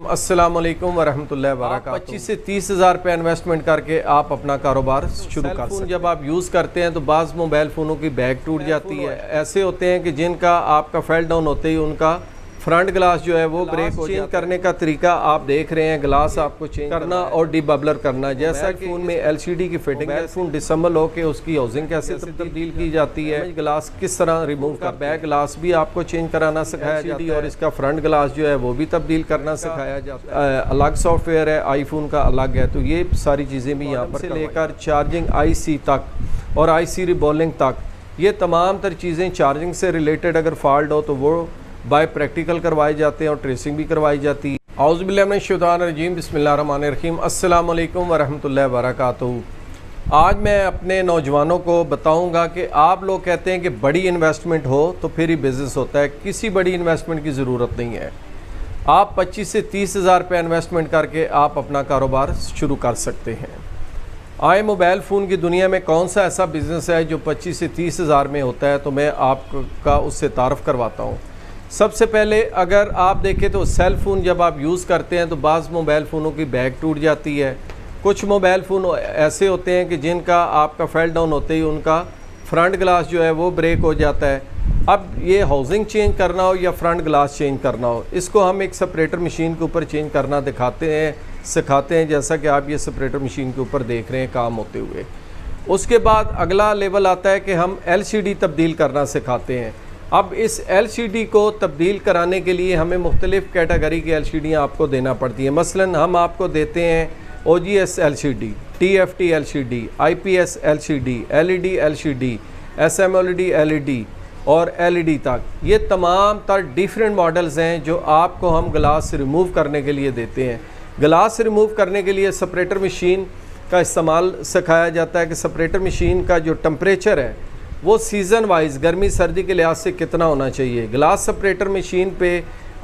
अस्सलाम वालेकुम वरहमतुल्लाहि वबरकातुहू। 25 से 30 हज़ार रुपये इन्वेस्टमेंट करके आप अपना कारोबार शुरू कर सकते हैं। जब आप यूज़ करते हैं तो बाज़ मोबाइल फ़ोनों की बैक टूट जाती है। ऐसे होते हैं कि जिनका आपका फेल डाउन होते ही उनका फ्रंट ग्लास जो है वो ब्रेक हो चेंज करने का तरीका आप देख रहे हैं। ग्लास आपको चेंज करना और डीबबलर करना, जैसा कि फ़ोन में LCD की फिटिंग है। फ़ोन डिसम्बल हो के उसकी हाउसिंग कैसे तब्दील की जाती है, ग्लास किस तरह रिमूव कर, बैक ग्लास भी आपको चेंज कराना सिखाया जाता है और इसका फ्रंट ग्लास जो है वो भी तब्दील करना सिखाया जाता है। अलग सॉफ्टवेयर है, आईफोन का अलग है। तो ये सारी चीज़ें भी यहाँ पर से लेकर चार्जिंग IC तक और IC रिबॉलिंग तक, ये तमाम तर चीज़ें चार्जिंग से रिलेटेड अगर फॉल्ट हो तो वो बाय प्रैक्टिकल करवाए जाते हैं और ट्रेसिंग भी करवाई जाती है। औज़ु बिल्लाहि मिनश शैतानिर रजीम, बिस्मिल्लाहिर्रहमानिर्रहीम, अस्सलाम वालेकुम वरहमतुल्लाहि वबरकातुहू। आज मैं अपने नौजवानों को बताऊंगा कि आप लोग कहते हैं कि बड़ी इन्वेस्टमेंट हो तो फिर ही बिज़नेस होता है। किसी बड़ी इन्वेस्टमेंट की ज़रूरत नहीं है। आप 25 से 30 हज़ार रुपये इन्वेस्टमेंट करके आप अपना कारोबार शुरू कर सकते हैं। आए मोबाइल फ़ोन की दुनिया में कौन सा ऐसा बिज़नेस है जो 25 से 30 हज़ार में होता है, तो मैं आपका उससे तारफ़ करवाता हूँ। सबसे पहले अगर आप देखें तो सेल फ़ोन जब आप यूज़ करते हैं तो बाज़ मोबाइल फ़ोनों की बैक टूट जाती है। कुछ मोबाइल फ़ोन ऐसे होते हैं कि जिनका आपका फेल डाउन होते ही उनका फ्रंट ग्लास जो है वो ब्रेक हो जाता है। अब ये हाउसिंग चेंज करना हो या फ्रंट ग्लास चेंज करना हो, इसको हम एक सेपरेटर मशीन के ऊपर चेंज करना सिखाते हैं, जैसा कि आप ये सेपरेटर मशीन के ऊपर देख रहे हैं काम होते हुए। उसके बाद अगला लेवल आता है कि हम LCD तब्दील करना सिखाते हैं। अब इस LCD को तब्दील कराने के लिए हमें मुख्तलिफ़ कैटेगरी की LCD आपको देना पड़ती है। मसलन हम आपको देते हैं OGS LCD, TFT LCD, IPS LCD, LED LCD, SMOLED LED और LED तक। ये तमाम तर डिफरेंट मॉडल्स हैं जो आपको हम ग्लास रिमूव करने के लिए देते हैं। ग्लास रिमूव करने के लिए सेपरेटर मशीन का इस्तेमाल सिखाया जाता है कि सेपरेटर मशीन का जो टेम्परेचर है वो सीज़न वाइज गर्मी सर्दी के लिहाज से कितना होना चाहिए। ग्लास सेपरेटर मशीन पे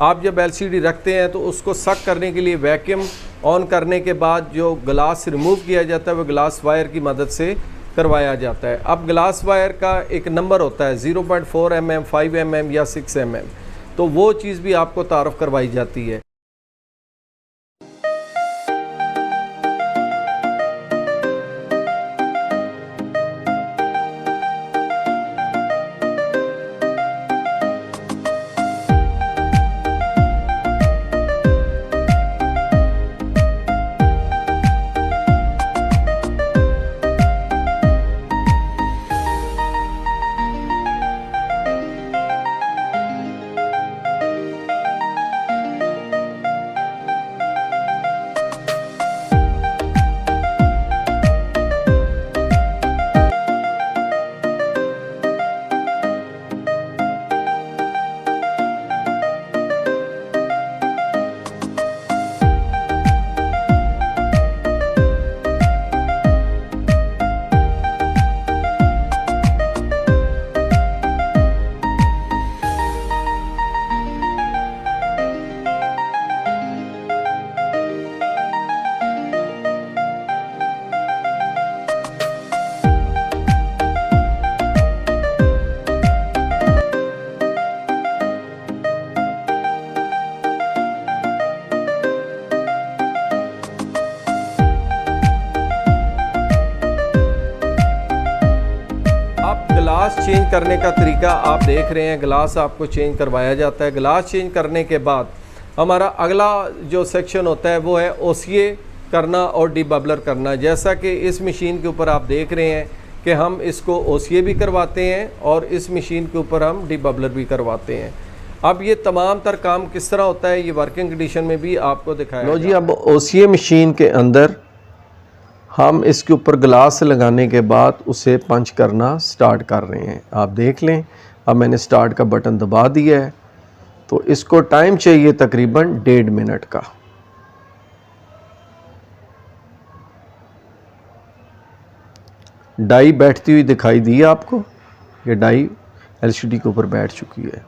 आप जब LCD रखते हैं तो उसको सक करने के लिए वैक्यूम ऑन करने के बाद जो ग्लास रिमूव किया जाता है वो ग्लास वायर की मदद से करवाया जाता है। अब ग्लास वायर का एक नंबर होता है 0.4 mm, 5 mm या 6 mm, तो वो चीज़ भी आपको तारफ़ करवाई जाती है। ग्लास चेंज करने का तरीका आप देख रहे हैं। ग्लास आपको चेंज करवाया जाता है। ग्लास चेंज करने के बाद हमारा अगला जो सेक्शन होता है वो है OCA करना और डीबबलर करना। जैसा कि इस मशीन के ऊपर आप देख रहे हैं कि हम इसको OCA भी करवाते हैं और इस मशीन के ऊपर हम डीबबलर भी करवाते हैं। अब ये तमाम तर काम किस तरह होता है ये वर्किंग कंडीशन में भी आपको दिखाया। लो जी, अब OCA मशीन के अंदर हम इसके ऊपर ग्लास लगाने के बाद उसे पंच करना स्टार्ट कर रहे हैं। आप देख लें, अब मैंने स्टार्ट का बटन दबा दिया है। तो इसको टाइम चाहिए तकरीबन 1.5 मिनट का। डाई बैठती हुई दिखाई दी आपको, ये डाई LCD के ऊपर बैठ चुकी है।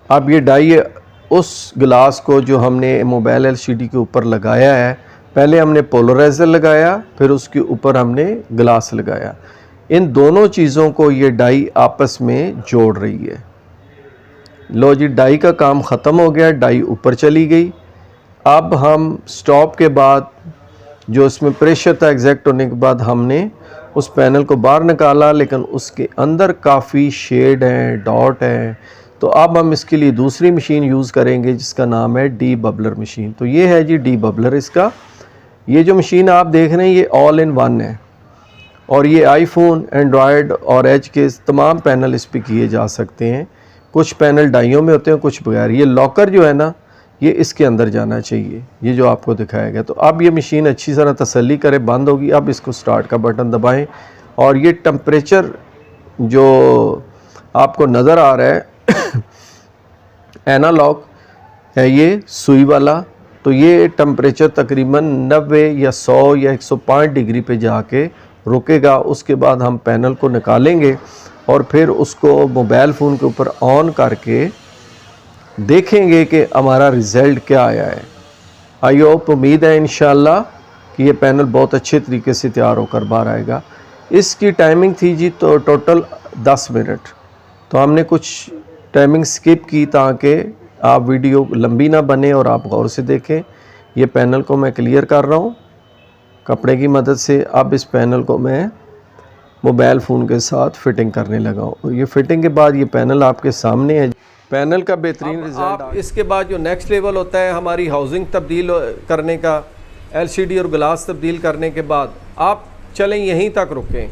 अब ये डाई उस ग्लास को जो हमने मोबाइल LCD के ऊपर लगाया है, पहले हमने पोलराइजर लगाया, फिर उसके ऊपर हमने ग्लास लगाया। इन दोनों चीज़ों को ये डाई आपस में जोड़ रही है। लो जी, डाई का काम ख़त्म हो गया, डाई ऊपर चली गई। अब हम स्टॉप के बाद जो इसमें प्रेशर था एग्जैक्ट होने के बाद हमने उस पैनल को बाहर निकाला, लेकिन उसके अंदर काफ़ी शेड हैं, डॉट हैं। तो अब हम इसके लिए दूसरी मशीन यूज़ करेंगे जिसका नाम है डी बबलर मशीन। तो ये है जी डी बबलर इसका। ये जो मशीन आप देख रहे हैं ये ऑल इन वन है और ये आईफोन, एंड्रॉयड और एज के तमाम पैनल इस पर किए जा सकते हैं। कुछ पैनल डाइयों में होते हैं, कुछ बगैर। ये लॉकर जो है ना, ये इसके अंदर जाना चाहिए, ये जो आपको दिखाया गया। तो अब ये मशीन अच्छी तरह तसल्ली करे, बंद होगी। अब इसको स्टार्ट का बटन दबाएं और ये टेम्परेचर जो आपको नज़र आ रहा है एनालॉग है ये सुई वाला। तो ये टेम्परेचर तकरीबन 90 या 100 या 105 डिग्री पे जाके रुकेगा। उसके बाद हम पैनल को निकालेंगे और फिर उसको मोबाइल फ़ोन के ऊपर ऑन करके देखेंगे कि हमारा रिज़ल्ट क्या आया है। आई होप, उम्मीद है इंशाल्लाह कि ये पैनल बहुत अच्छे तरीके से तैयार होकर बाहर आएगा। इसकी टाइमिंग थी जी तो टोटल 10 मिनट। तो हमने कुछ टाइमिंग स्किप की ताकि आप वीडियो लंबी ना बने और आप गौर से देखें। ये पैनल को मैं क्लियर कर रहा हूँ कपड़े की मदद से। अब इस पैनल को मैं मोबाइल फ़ोन के साथ फ़िटिंग करने लगा हूँ और ये फ़िटिंग के बाद ये पैनल आपके सामने है। पैनल का बेहतरीन रिजल्ट। इसके बाद जो नेक्स्ट लेवल होता है हमारी हाउसिंग तब्दील करने का, एलसीडी और ग्लास तब्दील करने के बाद आप चलें यहीं तक रुकें,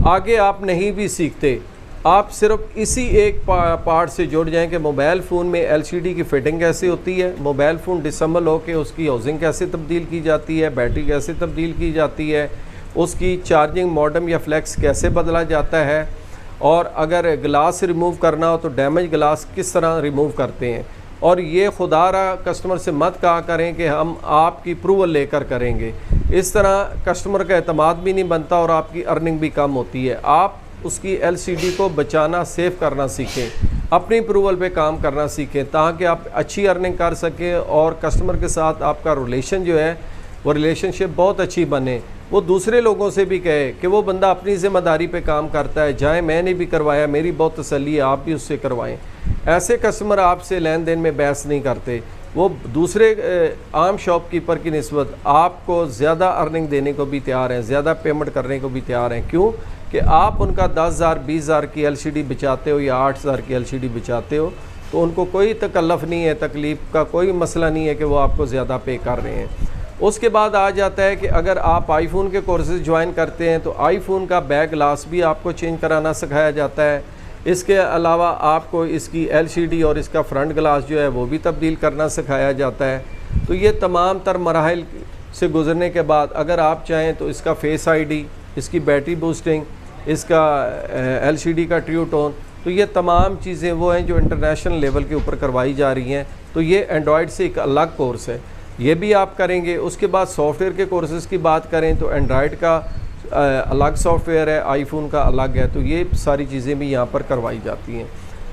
आगे आप नहीं भी सीखते। आप सिर्फ इसी एक पार्ट से जुड़ जाएं कि मोबाइल फ़ोन में एलसीडी की फ़िटिंग कैसे होती है, मोबाइल फ़ोन डिसेंबल हो के उसकी हाउसिंग कैसे तब्दील की जाती है, बैटरी कैसे तब्दील की जाती है, उसकी चार्जिंग मॉडेम या फ्लैक्स कैसे बदला जाता है, और अगर ग्लास रिमूव करना हो तो डैमेज ग्लास किस तरह रिमूव करते हैं। और ये खुदारा कस्टमर से मत कहा करें कि हम आपकी अप्रूवल लेकर करेंगे, इस तरह कस्टमर का एतमाद भी नहीं बनता और आपकी अर्निंग भी कम होती है। आप उसकी एलसीडी को बचाना, सेव करना सीखें, अपनी अप्रूवल पे काम करना सीखें ताकि आप अच्छी अर्निंग कर सकें और कस्टमर के साथ आपका रिलेशन जो है वो रिलेशनशिप बहुत अच्छी बने। वो दूसरे लोगों से भी कहे कि वो बंदा अपनी ज़िम्मेदारी पे काम करता है, जाए मैंने भी करवाया, मेरी बहुत तसल्ली है, आप भी उससे करवाएं। ऐसे कस्टमर आपसे लेन देन में बहस नहीं करते, वो दूसरे आम शॉपकीपर की निस्बत आपको ज़्यादा अर्निंग देने को भी तैयार हैं, ज़्यादा पेमेंट करने को भी तैयार हैं। क्यों कि आप उनका 10,000 20,000 की एलसीडी बचाते हो या 8,000 की एलसीडी बचाते हो, तो उनको कोई तकल्लुफ़ नहीं है, तकलीफ़ का कोई मसला नहीं है कि वो आपको ज़्यादा पे कर रहे हैं। उसके बाद आ जाता है कि अगर आप आईफोन के कोर्सेज़ ज्वाइन करते हैं तो आईफोन का बैक ग्लास भी आपको चेंज कराना सिखाया जाता है। इसके अलावा आपको इसकी एलसीडी और इसका फ्रंट ग्लास जो है वो भी तब्दील करना सिखाया जाता है। तो ये तमाम तर मराहिल से गुज़रने के बाद अगर आप चाहें तो इसका फेस आईडी, इसकी बैटरी बूस्टिंग, इसका एलसीडी का ट्रू टोन, तो ये तमाम चीज़ें वो हैं जो इंटरनेशनल लेवल के ऊपर करवाई जा रही हैं। तो ये एंड्रॉयड से एक अलग कोर्स है, ये भी आप करेंगे। उसके बाद सॉफ्टवेयर के कोर्सेज़ की बात करें तो एंड्रॉयड का अलग सॉफ्टवेयर है, आईफोन का अलग है। तो ये सारी चीज़ें भी यहाँ पर करवाई जाती हैं।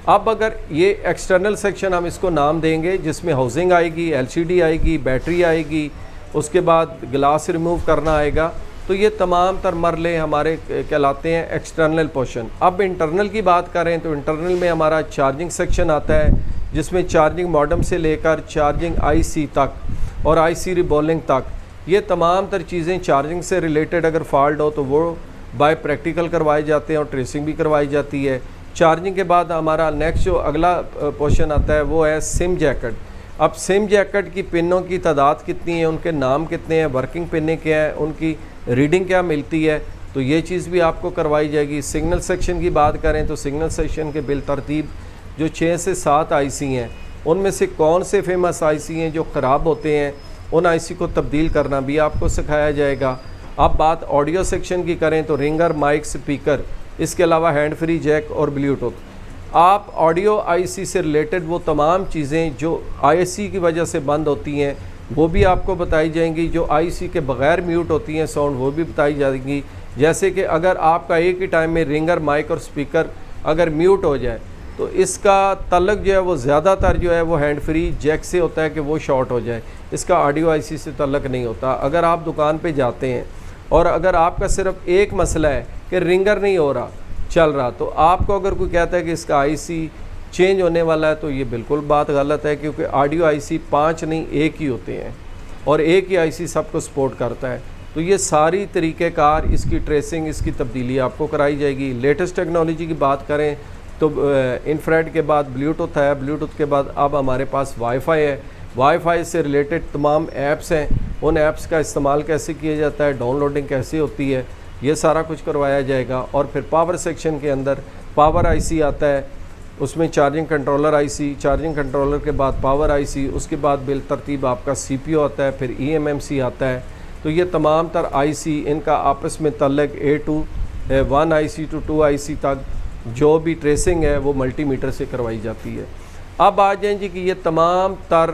अब अगर ये एक्सटर्नल सेक्शन हम इसको नाम देंगे जिसमें हाउसिंग आएगी, एलसीडी आएगी, बैटरी आएगी, उसके बाद ग्लास रिमूव करना आएगा। तो ये तमाम तर मरले हमारे कहलाते हैं एक्सटर्नल पोर्शन। अब इंटरनल की बात करें तो इंटरनल में हमारा चार्जिंग सेक्शन आता है जिसमें चार्जिंग मॉडेम से लेकर चार्जिंग आईसी तक और आईसी रिबॉलिंग तक ये तमाम तर चीज़ें चार्जिंग से रिलेटेड अगर फॉल्ट हो तो वो बाय प्रैक्टिकल करवाए जाते हैं और ट्रेसिंग भी करवाई जाती है। चार्जिंग के बाद हमारा नेक्स्ट जो अगला पोर्शन आता है वो है सिम जैकेट। अब सिम जैकेट की पिनों की तादाद कितनी है, उनके नाम कितने हैं, वर्किंग पिनें क्या है, उनकी रीडिंग क्या मिलती है, तो ये चीज़ भी आपको करवाई जाएगी। सिग्नल सेक्शन की बात करें तो सिग्नल सेक्शन के बिल तरतीब जो 6 से 7 आईसी हैं उनमें से कौन से फेमस आईसी हैं जो ख़राब होते हैं, उन आईसी को तब्दील करना भी आपको सिखाया जाएगा। अब बात ऑडियो सेक्शन की करें तो रिंगर, माइक, स्पीकर, इसके अलावा हैंड फ्री जैक और ब्लूटूथ। आप ऑडियो आईसी से रिलेटेड वो तमाम चीज़ें जो आईसी की वजह से बंद होती हैं वो भी आपको बताई जाएंगी। जो आईसी के बग़ैर म्यूट होती हैं साउंड वो भी बताई जाएंगी। जैसे कि अगर आपका एक ही टाइम में रिंगर, माइक और स्पीकर अगर म्यूट हो जाए तो इसका तल्लुक जो है वो ज़्यादातर जो है वो हैंड फ्री जैक से होता है कि वो शॉर्ट हो जाए, इसका ऑडियो आईसी से तल्लुक नहीं होता। अगर आप दुकान पे जाते हैं और अगर आपका सिर्फ एक मसला है कि रिंगर नहीं हो रहा, चल रहा, तो आपको अगर कोई कहता है कि इसका आईसी चेंज होने वाला है, तो ये बिल्कुल बात गलत है, क्योंकि ऑडियो आईसी 5 नहीं 1 ही होते हैं और एक ही आईसी सबको सपोर्ट करता है। तो ये सारी तरीक़ेकार, इसकी ट्रेसिंग, इसकी तब्दीली आपको कराई जाएगी। लेटेस्ट टेक्नोलॉजी की बात करें तो इंफ्रारेड के बाद ब्लूटूथ है, ब्लूटूथ के बाद अब हमारे पास वाईफाई है। वाईफाई से रिलेटेड तमाम ऐप्स हैं, उन ऐप्स का इस्तेमाल कैसे किया जाता है, डाउनलोडिंग कैसे होती है, ये सारा कुछ करवाया जाएगा। और फिर पावर सेक्शन के अंदर पावर आईसी आता है, उसमें charging controller IC, charging controller के बाद पावर आईसी, उसके बाद बिल तरतीब आपका सीपीयू आता है, फिर ईएमएमसी आता है। तो ये तमाम तर आईसी, इनका आपस में तल्लक A1 आईसी टू 2 आईसी तक जो भी ट्रेसिंग है वो मल्टीमीटर से करवाई जाती है। अब आ जाएं जी कि ये तमाम तर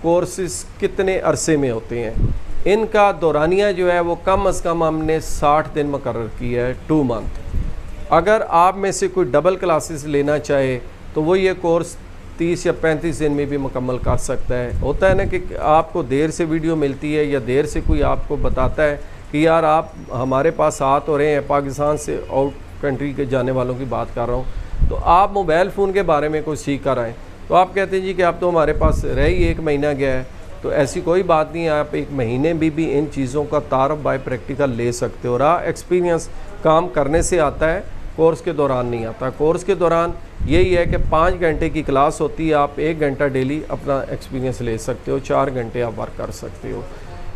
कोर्सेस कितने अरसे में होते हैं। इनका दौरानिया जो है वो कम अज़ कम हमने 60 दिन मुकर्रर किया है, 2 मंथ। अगर आप में से कोई डबल क्लासेस लेना चाहे तो वो ये कोर्स 30 या 35 दिन में भी मुकम्मल कर सकता है। होता है ना कि आपको देर से वीडियो मिलती है या देर से कोई आपको बताता है कि यार आप हमारे पास आ तो रहे हैं, पाकिस्तान से आउट कंट्री के जाने वालों की बात कर रहा हूँ, तो आप मोबाइल फ़ोन के बारे में कुछ सीख कर आएँ। तो आप कहते हैं जी कि आप तो हमारे पास रह ही 1 महीना गया है, तो ऐसी कोई बात नहीं है, आप 1 महीने भी इन चीज़ों का तारफ़ बाय प्रैक्टिकल ले सकते हो। रहा एक्सपीरियंस काम करने से आता है, कोर्स के दौरान नहीं आता। कोर्स के दौरान यही है कि 5 घंटे की क्लास होती है, आप 1 घंटा डेली अपना एक्सपीरियंस ले सकते हो, 4 घंटे आप वर्क कर सकते हो।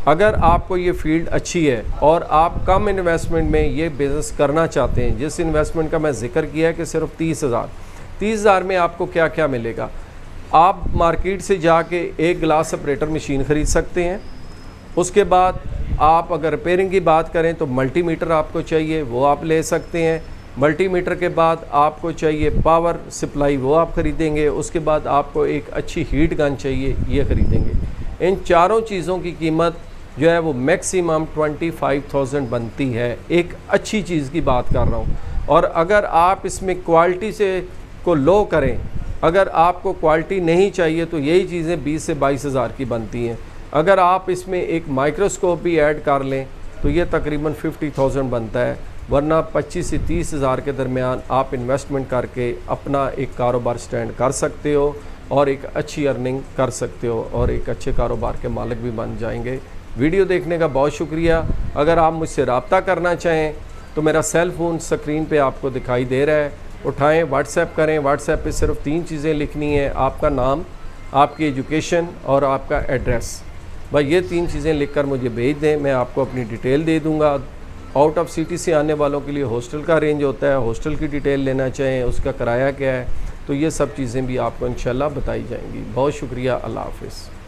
अगर आपको ये फील्ड अच्छी है और आप कम इन्वेस्टमेंट में ये बिज़नेस करना चाहते हैं, जिस इन्वेस्टमेंट का मैं जिक्र किया है कि सिर्फ 30,000 में आपको क्या क्या मिलेगा। आप मार्केट से जाके एक ग्लास सेपरेटर मशीन ख़रीद सकते हैं। उसके बाद आप अगर रिपेयरिंग की बात करें तो मल्टीमीटर आपको चाहिए, वो आप ले सकते हैं। मल्टीमीटर के बाद आपको चाहिए पावर सप्लाई, वो आप ख़रीदेंगे। उसके बाद आपको एक अच्छी हीट गन चाहिए, ये ख़रीदेंगे। इन चारों चीज़ों की कीमत जो है वो मैक्सिमम 25,000 बनती है। एक अच्छी चीज़ की बात कर रहा हूँ। और अगर आप इसमें क्वालिटी से को लो करें, अगर आपको क्वालिटी नहीं चाहिए तो यही चीज़ें 20 से 22,000 की बनती हैं। अगर आप इसमें एक माइक्रोस्कोप भी ऐड कर लें तो ये तकरीबन 50,000 बनता है। वरना 25 से 30,000 के दरमियान आप इन्वेस्टमेंट करके अपना एक कारोबार स्टैंड कर सकते हो और एक अच्छी अर्निंग कर सकते हो और एक अच्छे कारोबार के मालिक भी बन जाएंगे। वीडियो देखने का बहुत शुक्रिया। अगर आप मुझसे रब्ता करना चाहें तो मेरा सेल फ़ोन स्क्रीन पे आपको दिखाई दे रहा है, उठाएं, व्हाट्सएप करें। व्हाट्सएप पे सिर्फ 3 चीज़ें लिखनी है, आपका नाम, आपकी एजुकेशन और आपका एड्रेस। भाई ये 3 चीज़ें लिखकर मुझे भेज दें, मैं आपको अपनी डिटेल दे दूँगा। आउट ऑफ सिटी से आने वालों के लिए हॉस्टल का अरेंज होता है, हॉस्टल की डिटेल लेना चाहें, उसका किराया क्या है, तो ये सब चीज़ें भी आपको इंशाल्लाह बताई जाएंगी। बहुत शुक्रिया, अल्लाह हाफ़िज़।